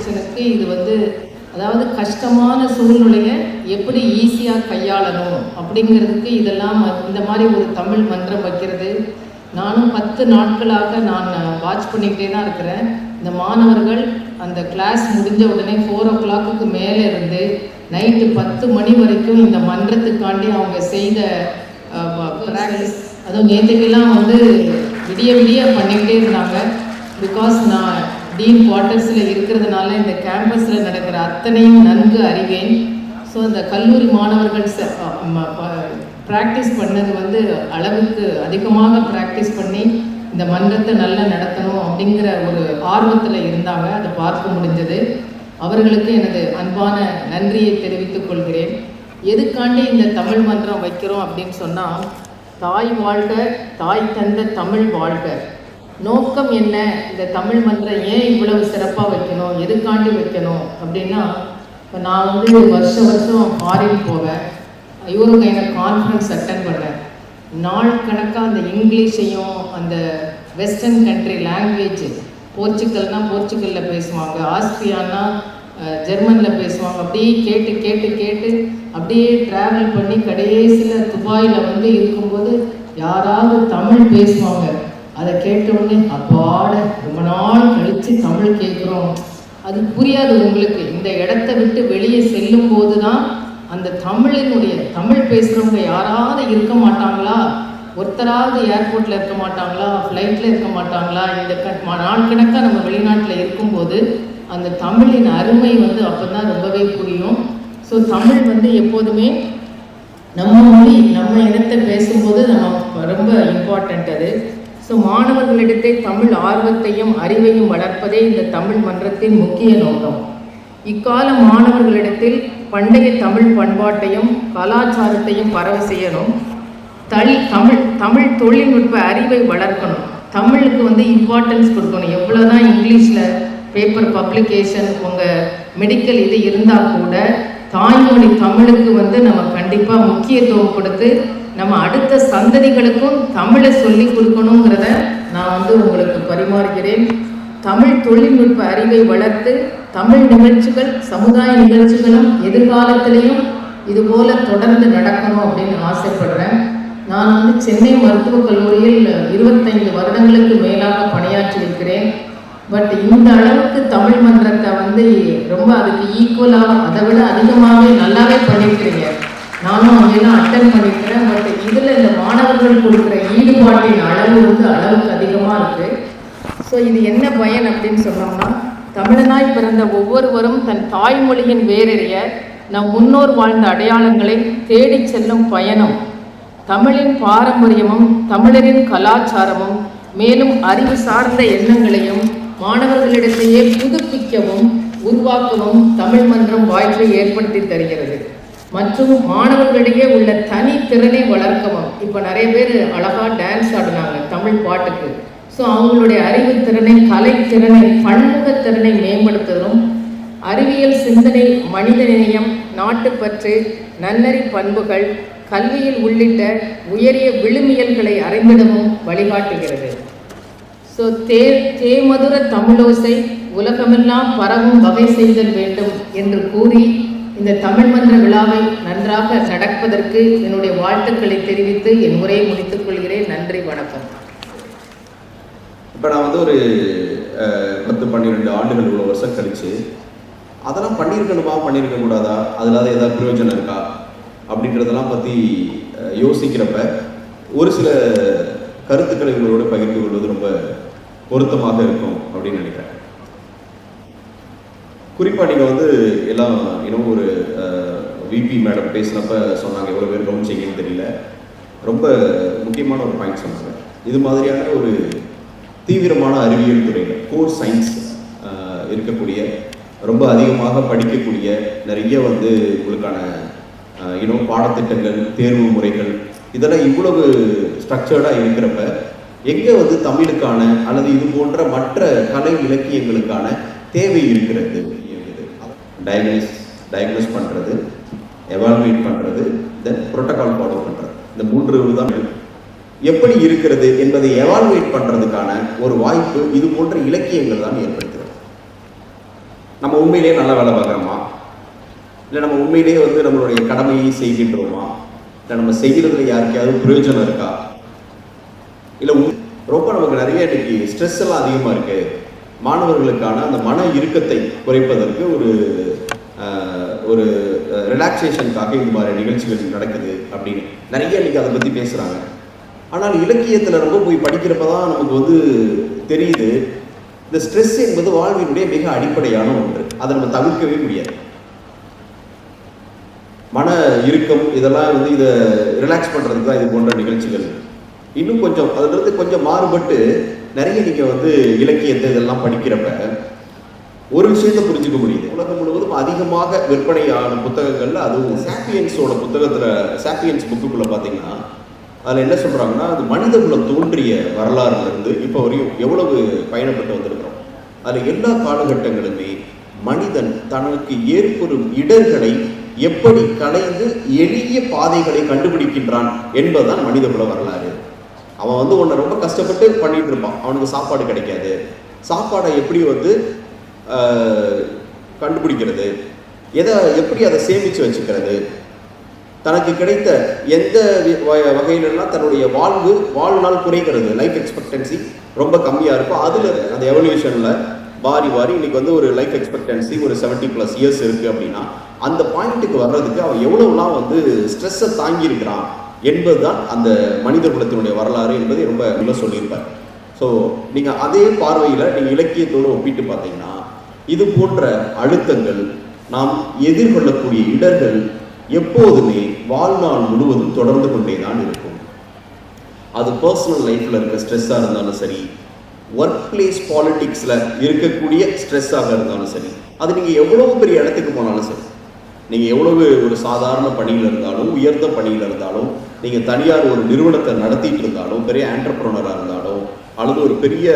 செக்ஷனுக்கு இது வந்து அதாவது கஷ்டமான சூழ்நிலையை எப்படி ஈஸியாக கையாளணும் அப்படிங்கிறதுக்கு இதெல்லாம் இந்த மாதிரி ஒரு தமிழ் மன்றம் வைக்கிறது. நானும் 10 நாட்களாக நான் வாட்ச் பண்ணிக்கிட்டே தான் இருக்கிறேன். இந்த மாணவர்கள் அந்த கிளாஸ் முடிஞ்ச உடனே 4 o'clock மேலே இருந்து நைட்டு 10 மணி வரைக்கும் இந்த மன்றத்துக்காண்டி அவங்க செய்த ப்ராக்டிஸ், அதுவும் நேற்றுக்கெல்லாம் வந்து விடிய விடிய பண்ணிக்கிட்டே இருந்தாங்க. பிகாஸ் நான் டீன் குவார்ட்டர்ஸில் இருக்கிறதுனால இந்த கேம்பஸில் நடக்கிற அத்தனையும் நன்கு அறிவேன். ஸோ அந்த கல்லூரி மாணவர்கள் ப்ராக்டிஸ் பண்ணது வந்து அளவுக்கு அதிகமாக ப்ராக்டிஸ் பண்ணி இந்த மன்றத்தை நல்லா நடத்தணும் அப்படிங்கிற ஒரு ஆர்வத்தில் இருந்தாங்க. அதை பார்க்க முடிஞ்சது. அவர்களுக்கு எனது அன்பான நன்றியை தெரிவித்துக் கொள்கிறேன். எதுக்காண்டி இந்த தமிழ் மன்றம் வைக்கிறோம் அப்படின்னு சொன்னால், தாய் வாழ்க, தாய் தந்த தமிழ் வாழ்க. நோக்கம் என்ன? இந்த தமிழ் மன்றம் ஏன் இவ்வளவு சிறப்பாக வைக்கணும், எதுக்காண்டி வைக்கணும் அப்படின்னா, இப்போ நான் வந்து வருஷம் ஃபாரின் போவேன். யூரோப் எனக்கு கான்ஃபரன்ஸ் அட்டன் பண்ணேன். நாள் கணக்காக அந்த இங்கிலீஷையும் அந்த வெஸ்டர்ன் கண்ட்ரி லாங்குவேஜ், போர்ச்சுகல்னால் போர்ச்சுகலில் பேசுவாங்க, ஆஸ்திரியானா ஜெர்மனில் பேசுவாங்க. அப்படியே கேட்டு கேட்டு கேட்டு அப்படியே ட்ராவல் பண்ணி கடைசியில் துபாயில் வந்து இருக்கும்போது யாராவது தமிழ் பேசுவாங்க. அதை கேட்டவுடனே அப்பாட ரொம்ப நாள் கழித்து தமிழ் கேட்குறோம். அது புரியாது உங்களுக்கு. இந்த இடத்த விட்டு வெளியே செல்லும் போது தான் அந்த தமிழ் பேசுகிறவங்க யாராவது இருக்க மாட்டாங்களா, ஒருத்தராவது ஏர்போர்ட்டில் இருக்க மாட்டாங்களா, ஃப்ளைட்டில் இருக்க மாட்டாங்களா. இந்த நாள் கணக்காக நம்ம வெளிநாட்டில் இருக்கும்போது அந்த தமிழின் அருமை வந்து அப்போ தான் ரொம்பவே புரியும். ஸோ தமிழ் வந்து எப்போதுமே நம்ம மொழி, நம்ம இனத்தை பேசும்போது நம்ம ரொம்ப இம்பார்ட்டண்ட் அது. ஸோ மாணவர்களிடத்தை தமிழ் ஆர்வத்தையும் அறிவையும் வளர்ப்பதே இந்த தமிழ் மன்றத்தின் முக்கிய நோக்கம். இக்கால மாணவர்களிடத்தில் பண்டைய தமிழ் பண்பாட்டையும் கலாச்சாரத்தையும் பரவ செய்யணும். தமிழ் தொழில்நுட்ப அறிவை வளர்க்கணும். தமிழுக்கு வந்து இம்பார்ட்டன்ஸ் கொடுக்கணும். எவ்வளோதான் இங்கிலீஷில் பேப்பர் பப்ளிகேஷன் உங்கள் மெடிக்கல் இது இருந்தால் கூட தாய்மொழி தமிழுக்கு வந்து நம்ம கண்டிப்பாக முக்கியத்துவம் கொடுத்து நம்ம அடுத்த சந்ததிகளுக்கும் தமிழை சொல்லி கொடுக்கணுங்கிறத நான் வந்து உங்களுக்கு பரிமாறுகிறேன். தமிழ் தொழில்நுட்ப அறிவை வளர்த்து தமிழ் நிகழ்ச்சிகள், சமுதாய நிகழ்ச்சிகளும் எதிர்காலத்திலையும் இதுபோல் தொடர்ந்து நடக்கணும் அப்படின்னு ஆசைப்படுறேன். நான் வந்து சென்னை மருத்துவக் கல்லூரியில் 25 வருடங்களுக்கு மேலாக பணியாற்றி இருக்கிறேன். பட் இந்த அளவுக்கு தமிழ் மன்றத்தை வந்து ரொம்ப அதுக்கு ஈக்குவலாக, அதை விட அதிகமாகவே நல்லாவே பண்ணியிருக்கிறீங்க. நானும் அங்கெல்லாம் அட்டன் பண்ணிக்கிறேன். பட் இதில் இந்த மாணவர்கள் கொடுக்குற ஈடுபாட்டின் அளவு வந்து அளவுக்கு அதிகமாக இருக்குது. ஸோ இது என்ன பயன் அப்படின்னு சொன்னோம்னா, தமிழனாய் பிறந்த ஒவ்வொருவரும் தன் தாய்மொழியின் வேறறிய நம் முன்னோர் வாழ்ந்த அடையாளங்களை தேடி செல்லும் பயணம். தமிழின் பாரம்பரியமும் தமிழரின் கலாச்சாரமும் மேலும் அறிவு சார்ந்த எண்ணங்களையும் மாணவர்களிடத்தையே புதுப்பிக்கவும் உருவாக்கவும் தமிழ் மன்றம் வாய்ப்பை ஏற்படுத்தி தருகிறது. மற்றும் மாணவர்களிடையே உள்ள தனி திறனை வளர்க்கவும். இப்போ நிறைய பேர் அழகாக டான்ஸ் ஆடினாங்க தமிழ் பாட்டுக்கு. ஸோ அவங்களுடைய அறிவுத்திறனை, கலைத்திறனை, பன்முகத்திறனை மேம்படுத்துவதும், அறிவியல் சிந்தனை, மனிதநேயம், நாட்டுப்பற்று, நன்னறி பண்புகள், கல்வியில் உள்ளிட்ட உயரிய விழுமியல்களை அறிந்திடவும் வழிகாட்டுகிறது. ஸோ தேமதுர தமிழோசை உலகமெல்லாம் பரவும் வகை செய்தல் வேண்டும் என்று கூறி இந்த தமிழ் மன்ற விழாவை நன்றாக நடப்பதற்கு என்னுடைய வாழ்த்துக்களை தெரிவித்து என் உரையை முடித்துக் கொள்கிறேன். நன்றி, வணக்கம். இப்போ நான் வந்து ஒரு 10-12 ஆண்டுகள் இவ்வளோ வருஷம் கழிச்சு அதெல்லாம் பண்ணியிருக்க கூடாதா, அதில் ஏதாவது பிரயோஜனம் இருக்கா அப்படின்றதெல்லாம் பற்றி யோசிக்கிறப்ப ஒரு சில கருத்துக்களை இவங்களோட பகிர்ந்து கொள்வது ரொம்ப பொருத்தமாக இருக்கும் அப்படின்னு நினைக்கிறேன். குறிப்பாக நீங்கள் வந்து எல்லாம் இன்னும் ஒரு விபி மேடம் பேசினப்ப சொன்னாங்க, எவ்வளோ பேர் கவனிச்சிங்கன்னு தெரியல, ரொம்ப முக்கியமான ஒரு பாயிண்ட் சொன்னாங்க. இது மாதிரியான ஒரு தீவிரமான அறிவியல் துறையில் கோர் சயின்ஸ் இருக்கக்கூடிய, ரொம்ப அதிகமாக படிக்கக்கூடிய, நிறைய வந்து உங்களுக்கான பாடத்திட்டங்கள், தேர்வு முறைகள், இதெல்லாம் இவ்வளவு ஸ்ட்ரக்சர்டாக இருக்கிறப்ப எங்கே வந்து தமிழுக்கான அல்லது இது போன்ற மற்ற கலை இலக்கியங்களுக்கான தேவை இருக்கிறது? டயக்னோஸ் பண்ணுறது, எவால்வேட் பண்ணுறது, தென் புரோட்டோகால் ஃபாலோ பண்ணுறது, இந்த 3 தான் எப்படி இருக்கிறது என்பதை எவால்வேட் பண்ணுறதுக்கான ஒரு வாய்ப்பு இது போன்ற இலக்கியங்கள் தான் ஏற்படுத்துகிறது. நம்ம உண்மையிலேயே நல்லா வேலை பார்க்குறோமா, இல்லை நம்ம உண்மையிலேயே வந்து நம்மளுடைய கடமையை செய்கின்றோமா, இல்லை நம்ம செய்கிறதுல யாருக்கையாவது பிரயோஜனம் இருக்கா, இல்லை ரொம்ப நமக்கு நிறைய இன்னைக்கு ஸ்ட்ரெஸ் எல்லாம் அதிகமாக இருக்குது. மாணவர்களுக்கான அந்த மன இறுக்கத்தை குறைப்பதற்கு ஒரு ரிலாக்ஸேஷனுக்காக இந்த மாதிரி நிகழ்ச்சிகள் நடக்குது அப்படின்னு நிறைய இன்னைக்கு அதை பற்றி பேசுகிறாங்க. ஆனால் இலக்கியத்தில் ரொம்ப போய் படிக்கிறப்ப தான் நமக்கு வந்து தெரியுது, இந்த ஸ்ட்ரெஸ் என்பது வாழ்வினுடைய மிக அடிப்படையான ஒன்று. அதை நம்ம தவிர்க்கவே முடியாது. மன இறுக்கம் இதெல்லாம் வந்து இதை ரிலாக்ஸ் பண்ணுறதுக்கு தான் இது போன்ற நிகழ்ச்சிகள். இன்னும் கொஞ்சம் அதுலேருந்து கொஞ்சம் மாறுபட்டு நிறைய நீங்கள் வந்து இலக்கியத்தை இதெல்லாம் படிக்கிறப்ப ஒரு விஷயத்தை புரிஞ்சுக்க முடியுது. உலகம் முழுவதும் அதிகமாக விற்பனையான புத்தகங்கள்ல அதுவும் சாப்பியன்ஸோட புத்தகத்தில், சாப்பியன்ஸ் புக்குக்குள்ளே பார்த்தீங்கன்னா அதில் என்ன சொல்கிறாங்கன்னா, அது மனித குலம் தோன்றிய வரலாறுலேருந்து இப்போ வரையும் எவ்வளவு பயணப்பட்டு வந்திருக்கிறோம். அதில் எல்லா காலகட்டங்களுமே மனிதன் தனக்கு ஏற்படும் இடர்களை எப்படி களைந்து எளிய பாதைகளை கண்டுபிடிக்கின்றான் என்பதுதான் மனித குல வரலாறு. அவன் வந்து உன்னை ரொம்ப கஷ்டப்பட்டு பண்ணிட்டு இருப்பான், அவனுக்கு சாப்பாடு கிடைக்காது. சாப்பாடை எப்படி வந்து கண்டுபிடிக்கிறது, எப்படி அதை சேமித்து வச்சுக்கிறது, தனக்கு கிடைத்த எந்த வகையிலெல்லாம் தன்னுடைய வாழ்நாள் குறைகிறது, லைஃப் எக்ஸ்பெக்டன்சி ரொம்ப கம்மியாக இருக்கும். அதில் அந்த எவல்யூஷனில் வாரி இன்னைக்கு வந்து ஒரு லைஃப் எக்ஸ்பெக்டன்சி ஒரு 70+ இயர்ஸ் இருக்குது அப்படின்னா அந்த பாயிண்ட்டுக்கு வர்றதுக்கு அவன் எவ்வளவுலாம் வந்து ஸ்ட்ரெஸ்ஸை தாங்கியிருக்கிறான் என்பதுதான் அந்த மனித குலத்தினுடைய வரலாறு என்பதை ரொம்ப நல்லா சொல்லியிருப்பார். ஸோ நீங்கள் அதே பார்வையில் நீங்கள் இலக்கியத்தோடு ஒப்பிட்டு பார்த்தீங்கன்னா இது போன்ற அழுத்தங்கள், நாம் எதிர்கொள்ளக்கூடிய இடர்கள் எப்போதுமே வாழ்நாள் முழுவதும் தொடர்ந்து கொண்டே தான் இருக்கும். அது பர்சனல் லைஃப்பில் இருக்க ஸ்ட்ரெஸ்ஸாக இருந்தாலும் சரி, ஒர்க் பிளேஸ் பாலிட்டிக்ஸில் இருக்கக்கூடிய ஸ்ட்ரெஸ்ஸாக இருந்தாலும் சரி, அது நீங்கள் எவ்வளவு பெரிய இடத்துக்கு போனாலும் சரி, நீங்கள் எவ்வளவு ஒரு சாதாரண பணியில் இருந்தாலும், உயர்ந்த பணியில் இருந்தாலும், நீங்கள் தனியார் ஒரு நிறுவனத்தை நடத்திட்டு இருந்தாலும், பெரிய ஆண்டர்ப்ரனராக இருந்தாலும், அல்லது ஒரு பெரிய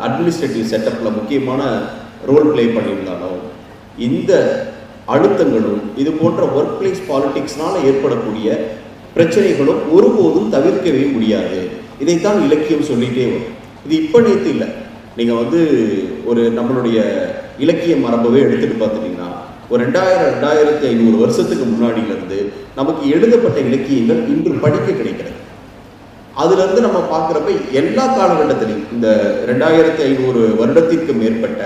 அட்மினிஸ்ட்ரேட்டிவ் செட்டப்பில் முக்கியமான ரோல் பிளே பண்ணியிருந்தாலும், இந்த அழுத்தங்களும் இது போன்ற ஒர்க் பிளேஸ் பாலிட்டிக்ஸ்னால ஏற்படக்கூடிய பிரச்சனைகளும் ஒருபோதும் தவிர்க்கவே முடியாது. இதைத்தான் இலக்கியம் சொல்லிகிட்டே வரும். இது இப்போ நேற்று இல்லை. நீங்கள் வந்து ஒரு நம்மளுடைய இலக்கிய மரபவே எடுத்துகிட்டு பார்த்துட்டிங்கன்னா ஒரு 2500 வருஷத்துக்கு முன்னாடியிலேருந்து நமக்கு எழுதப்பட்ட இலக்கியங்கள் இன்று படிக்க கிடைக்கிறது. அதுலேருந்து நம்ம பார்க்குறப்ப எல்லா காலகட்டத்திலையும் இந்த 2500 வருடத்திற்கு மேற்பட்ட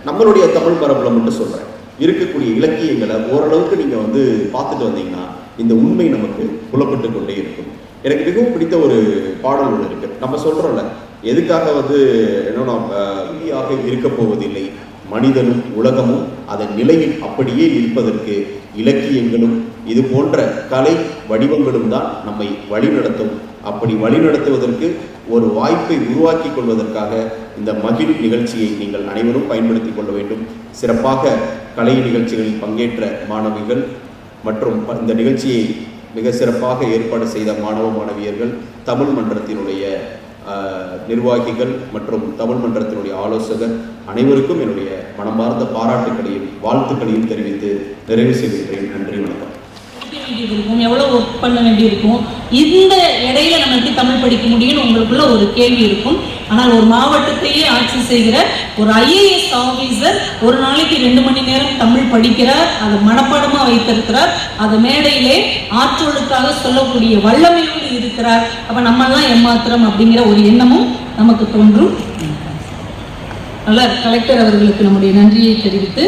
நம்மளுடைய தமிழ் மரபில் மட்டும் சொல்கிறேன் இருக்கக்கூடிய இலக்கியங்களை ஓரளவுக்கு நீங்கள் வந்து பார்த்துட்டு வந்தீங்கன்னா இந்த உண்மை நமக்கு புலப்பட்டு கொண்டே இருக்கும். எனக்கு மிகவும் பிடித்த ஒரு பாடல் ஒன்று இருக்குது. நம்ம சொல்கிறோம்ல, எதுக்காக வந்து இந்தியாக இருக்க போவதில்லை, மனிதனும் உலகமும் அதன் நிலையில் அப்படியே இருப்பதற்கு இலக்கியங்களும் இது போன்ற கலை வடிவங்களும் தான் நம்மை வழிநடத்தும். அப்படி வழிநடத்துவதற்கு ஒரு வாய்ப்பை உருவாக்கி கொள்வதற்காக இந்த மகிழ் நிகழ்ச்சியை நீங்கள் அனைவரும் பயன்படுத்தி கொள்ள வேண்டும். சிறப்பாக கலை நிகழ்ச்சிகளில் பங்கேற்ற மாணவிகள் மற்றும் இந்த நிகழ்ச்சியை மிக சிறப்பாக ஏற்பாடு செய்த மாணவ மாணவியர்கள், தமிழ் மன்றத்தினுடைய நிர்வாகிகள் மற்றும் தமிழ் மன்றத்தினுடைய ஆலோசகர் அனைவருக்கும் என்னுடைய மனமார்ந்த பாராட்டுக்களையும் வாழ்த்துக்களையும் தெரிவித்து நிறைவு செய்கின்றேன். நன்றி, வணக்கம். இருக்கும், எவ்வளவு ஒர்க் பண்ண வேண்டியிருக்கும், இந்த இடையில நம்ம எப்படி தமிழ் படிக்க முடியும்னு உங்களுக்குள்ள ஒரு கேள்வி இருக்கும். ஆனால் ஒரு மாவட்டத்தையே ஆட்சி செய்கிற ஒரு IAS ஆபீசர் ஒரு நாளைக்கு 2 மணி நேரம் தமிழ் படிக்கிறார், அதை மனப்பாடமா வைத்திருக்கிறார், அதை மேடையிலே ஆற்றலுக்காக சொல்லக்கூடிய வல்லமையோடு இருக்கிறார். அப்ப நம்மெல்லாம் ஏமாத்திரம் அப்படிங்கிற ஒரு எண்ணமும் நமக்கு தோன்றும். நல்ல கலெக்டர் அவர்களுக்கு நம்முடைய நன்றியை தெரிவித்து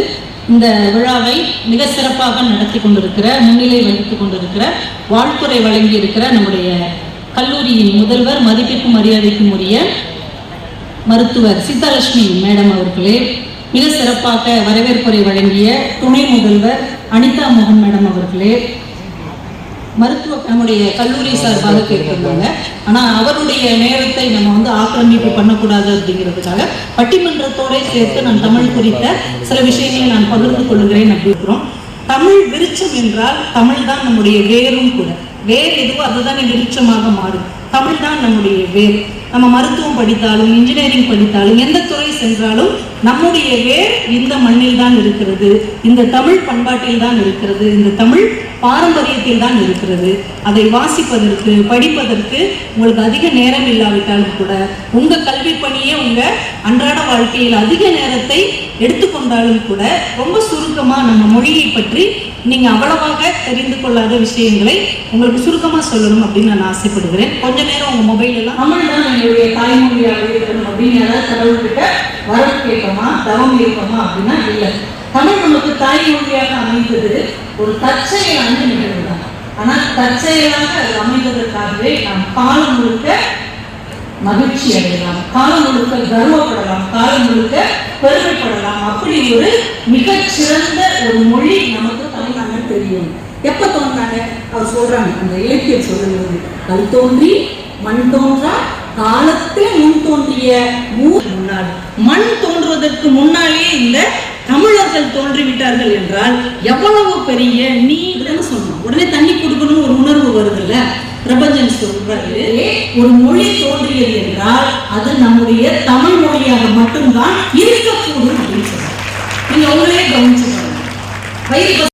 இந்த விழாவை மிக சிறப்பாக நடத்தி கொண்டிருக்கிற, முன்னிலை வகித்துக் கொண்டிருக்கிற, வாழ்த்துறை வழங்கி இருக்கிற நம்முடைய கல்லூரியின் முதல்வர், மதிப்பிற்கும் மரியாதைக்கும் உரிய மருத்துவர் சீதாலட்சுமி மேடம் அவர்களே, மிக சிறப்பாக வரவேற்புரை வழங்கிய துணை முதல்வர் அனிதா மோகன் மேடம் அவர்களே, நம்முடைய கல்லூரி சார்பாக கேட்டிருந்தாங்க. ஆனால் அவருடைய நேரத்தை நம்ம வந்து ஆக்கிரமிப்பு பண்ணக்கூடாது அப்படிங்கிறதுக்காக பட்டிமன்றத்தோட சேர்த்து நான் தமிழ் குறித்த சில விஷயங்களை நான் பகிர்ந்து கொள்கிறேன் அப்படிங்கிறோம். தமிழ் விருட்சம் என்றால் தமிழ் தான் நம்முடைய வேரும் கூட. வேர் எதுவோ அதுதானே விருட்சமாக மாறும். தமிழ் தான் நம்முடைய வேர். நம்ம மருத்துவம் படித்தாலும் இன்ஜினியரிங் படித்தாலும் எந்த துறை சென்றாலும் நம்முடைய வேர் இந்த மண்ணில் தான் இருக்கிறது, இந்த தமிழ் பண்பாட்டில் தான் இருக்கிறது, இந்த தமிழ் பாரம்பரியத்தில் தான் இருக்கிறது. அதை வாசிப்பதற்கு படிப்பதற்கு உங்களுக்கு அதிக நேரம் இல்லாவிட்டாலும் கூட உங்க கல்வி பணியே உங்க அன்றாட வாழ்க்கையில் அதிக நேரத்தை எடுத்துக்கொண்டாலும் கூட ரொம்ப சுருக்கமா நம்ம மொழியை பற்றி நீங்க அவ்வளவாக தெரிந்து கொள்ளாத விஷயங்களை உங்களுக்கு சுருக்கமா சொல்லணும் அப்படின்னு நான் ஆசைப்படுகிறேன். கொஞ்ச நேரம் உங்க மொபைல் எல்லாம் தமிழ் தான் என்னுடைய தாய்மொழியாக இருக்கணும் அப்படின்னு யாராவது கடவுள்கிட்ட வரம் கேட்கமா தவம் இருக்கமா அப்படின்னா இல்லை. தமிழ் நமக்கு தாய்மொழியாக அமைந்தது ஒரு தற்செயலான நிகழ்வு தான். ஆனால் தற்செயலாக அது அமைந்ததற்காகவே நாம் காலம் முழுக்க மகிழ்ச்சி அடையலாம், காலம் முழுக்க கர்வப்படலாம், காலம் முழுக்க பெருமைப்படலாம். அப்படி ஒரு மிகச்சிறந்த ஒரு மொழி நமக்கு தமிழாக தெரியும். எப்ப தோன்றாங்க அவர் சொல்றாங்க, அந்த இலக்கியம் சொல்லும்போது கல் தோன்றி மண் தோன்றா காலத்தே முன் தோன்றிய முன்னாள். மண் தோன்றுவதற்கு முன்னாலே இந்த தமிழர்கள் தோன்றிவிட்டார்கள் என்றால் எவ்வளவு பெரிய நீர்னு சொன்னோம். உடனே தண்ணி கொடுக்கணும் ஒரு உணர்வு வருதுல்ல. பிரபஞ்சன் சொல்றாரு, ஒரு மொழி தோன்றியது என்றால் அது நம்முடைய தமிழ் மொழியாக மட்டும்தான் இருக்கக்கூடும் அப்படின்னு சொல்றாரு. நீங்க உங்களே கவனிச்சு பாருங்க.